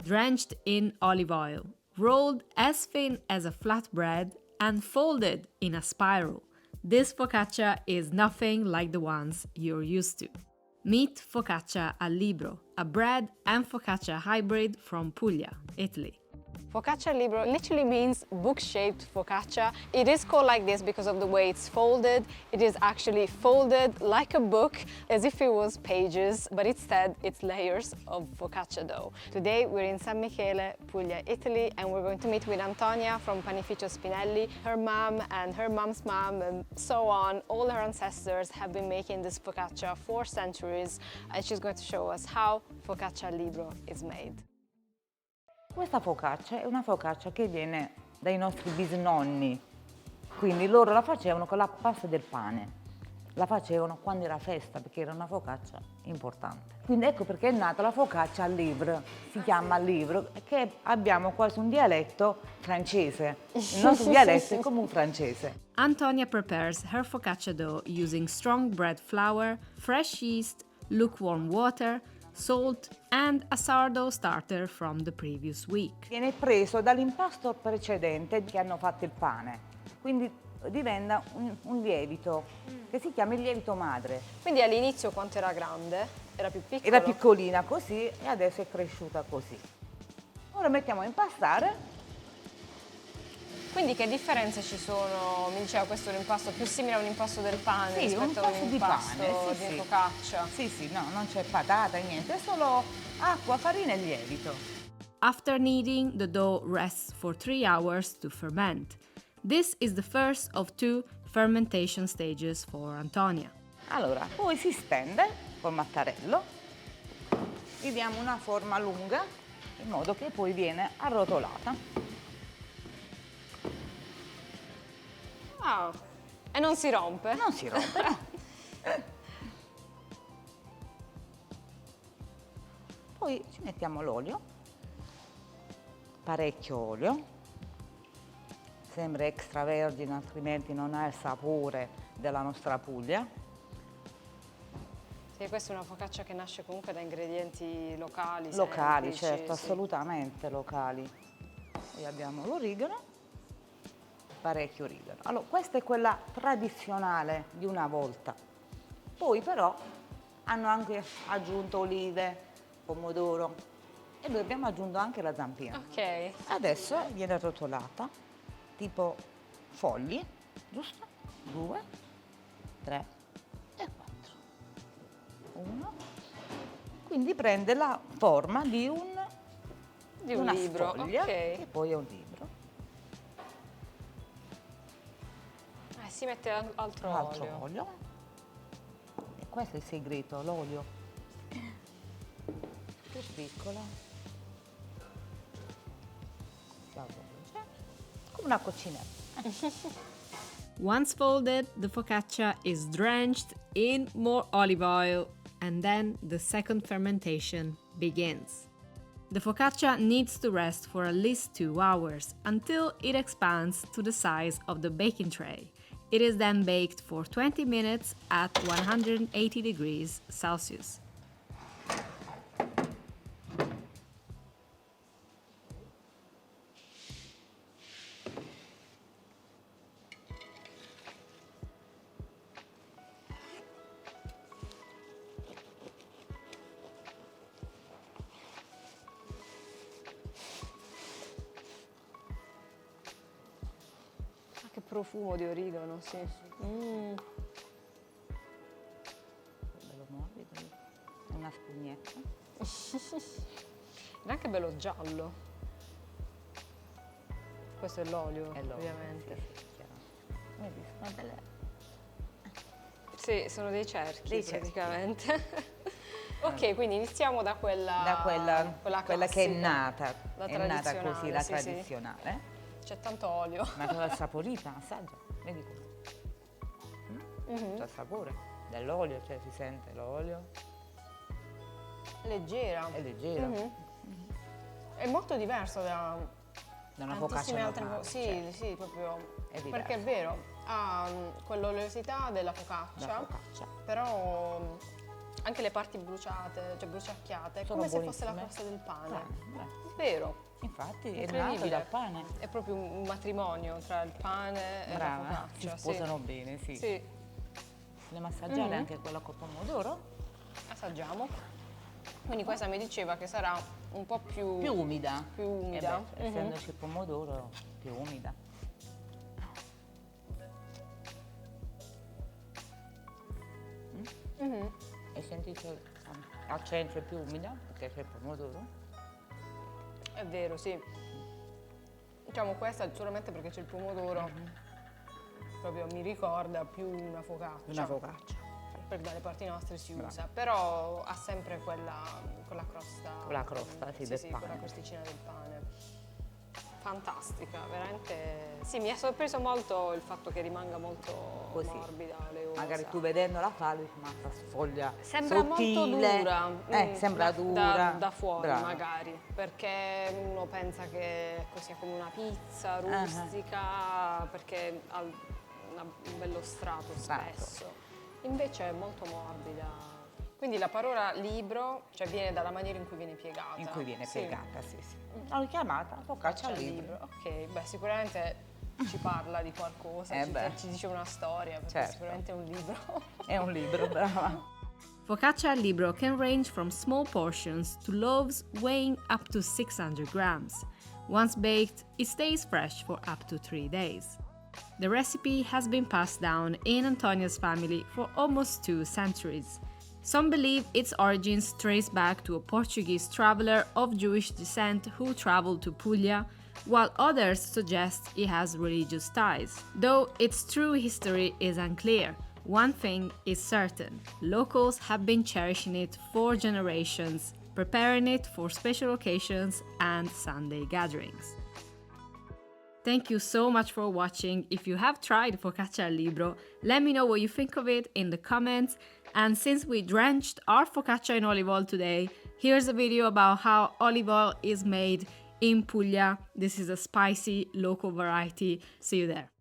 drenched in olive oil, rolled as thin as a flat bread, and folded in a spiral. This focaccia is nothing like the ones you're used to. Meet focaccia al libro, a bread and focaccia hybrid from Puglia, Italy. Focaccia al libro literally means book-shaped focaccia. It is called like this because of the way it's folded. It is actually folded like a book, as if it was pages, but instead it's layers of focaccia dough. Today we're in San Michele, Puglia, Italy, and we're going to meet with Antonia from Panificio Spinelli. Her mom and her mom's mom and so on, all her ancestors have been making this focaccia for centuries, and she's going to show us how focaccia al libro is made. Questa focaccia è una focaccia che viene dai nostri bisnonni, quindi loro la facevano con la pasta del pane, la facevano quando era festa perché era una focaccia importante. Quindi ecco perché è nata la focaccia al livre, si chiama livre, che abbiamo quasi un dialetto francese, il nostro dialetto è come un francese. Antonia prepares her focaccia dough using strong bread flour, fresh yeast, lukewarm water, salt and a sourdough starter from the previous week. Viene preso dall'impasto precedente che hanno fatto il pane, quindi diventa un lievito che si chiama il lievito madre. Quindi all'inizio quanto era grande? Era più piccolo? Era piccolina così e adesso è cresciuta così. Ora mettiamo a impastare. Quindi che differenze ci sono? Mi diceva questo è un impasto più simile a un impasto del pane Sì, rispetto a un di impasto pane, di sì. focaccia. Sì, no, non c'è patata, niente, è solo acqua, farina e lievito. After kneading, the dough rests for 3 hours to ferment. This is the first of 2 fermentation stages for Antonia. Allora, poi si stende col mattarello, gli diamo una forma lunga in modo che poi viene arrotolata. Ah, e non si rompe? Non si rompe, no. Poi ci mettiamo l'olio, parecchio olio, sembra extravergine altrimenti non ha il sapore della nostra Puglia. Sì, questa è una focaccia che nasce comunque da ingredienti locali. Locali, semplici, certo, sì. assolutamente locali. Poi abbiamo l'origano, parecchio origano. Allora, questa è quella tradizionale di una volta. Poi però hanno anche aggiunto olive, pomodoro e noi abbiamo aggiunto anche la zampina. Ok. Adesso viene arrotolata tipo fogli, giusto? 2, 3 e 4. 1. Quindi prende la forma di una libro, sfoglia ok. e poi è un libro. Si mette altro olio. E questo è il segreto, l'olio. Più piccola. Come una coccinella. Once folded, the focaccia is drenched in more olive oil, and then the second fermentation begins. The focaccia needs to rest for at least 2 hours until it expands to the size of the baking tray. It is then baked for 20 minutes at 180 degrees Celsius. Che profumo di origano, sì. Bello morbido, è una spugnetta. È anche bello giallo. Questo è l'olio, ovviamente. Sì, chiaro. Vedi, sono belle. Sì, sono dei cerchi Dei cerchi. praticamente. Ok, quindi iniziamo da quella Quella che è nata, la è nata così, la sì, sì. tradizionale. C'è tanto olio. Ma con la saporita, assaggia, vedi come? C'è il sapore dell'olio, cioè si sente l'olio. Leggera. È leggera. È molto diverso da una tantissime focaccia altre normale, sì, certo. sì, proprio. È diverso. Perché è vero, ha quell'oleosità della focaccia, La focaccia. però Anche le parti bruciate, cioè bruciacchiate, è Sono come se fosse la buonissime. crosta del pane. Beh, Vero. infatti è Incredibile. nato dal pane. È proprio un matrimonio tra il pane e Brava, la si focaccia. sposano bene, sì. Sì. Vogliamo assaggiare anche quella col pomodoro? Assaggiamo. Quindi questa mi diceva che sarà un po' più Più umida. Più umida. Essendoci il pomodoro, più umida. E senti che al centro è più umida perché c'è il pomodoro? È vero, sì. Diciamo questa sicuramente perché c'è il pomodoro, proprio mi ricorda più una focaccia. Una focaccia. Per dalle parti nostre si usa, però ha sempre quella crosta. La crosta, sì, del quella pane. crosticina del pane. Fantastica, veramente. Sì, mi ha sorpreso molto il fatto che rimanga molto Così. morbida, oleosa. Magari tu vedendola fa, dici, ma sta sfoglia Sembra molto sottile. dura. Sembra dura. Da fuori Brava. magari, perché uno pensa che sia come una pizza rustica, perché ha un bello strato spesso. Invece è molto morbida. Quindi la parola libro, cioè viene dalla maniera in cui viene piegata. In cui viene Sì. piegata, sì, sì. L'ho chiamata focaccia al libro. Ok, beh, sicuramente ci parla di qualcosa, ci dice una storia, perché Certo. sicuramente è un libro. È un libro, brava. Focaccia al libro can range from small portions to loaves weighing up to 600 grams. Once baked, it stays fresh for up to 3 days. The recipe has been passed down in Antonia's family for almost 2 centuries. Some believe its origins trace back to a Portuguese traveler of Jewish descent who traveled to Puglia, while others suggest it has religious ties. Though its true history is unclear, one thing is certain: locals have been cherishing it for generations, preparing it for special occasions and Sunday gatherings. Thank you so much for watching. If you have tried focaccia al libro, let me know what you think of it in the comments. And since we drenched our focaccia in olive oil today, here's a video about how olive oil is made in Puglia. This is a spicy local variety. See you there.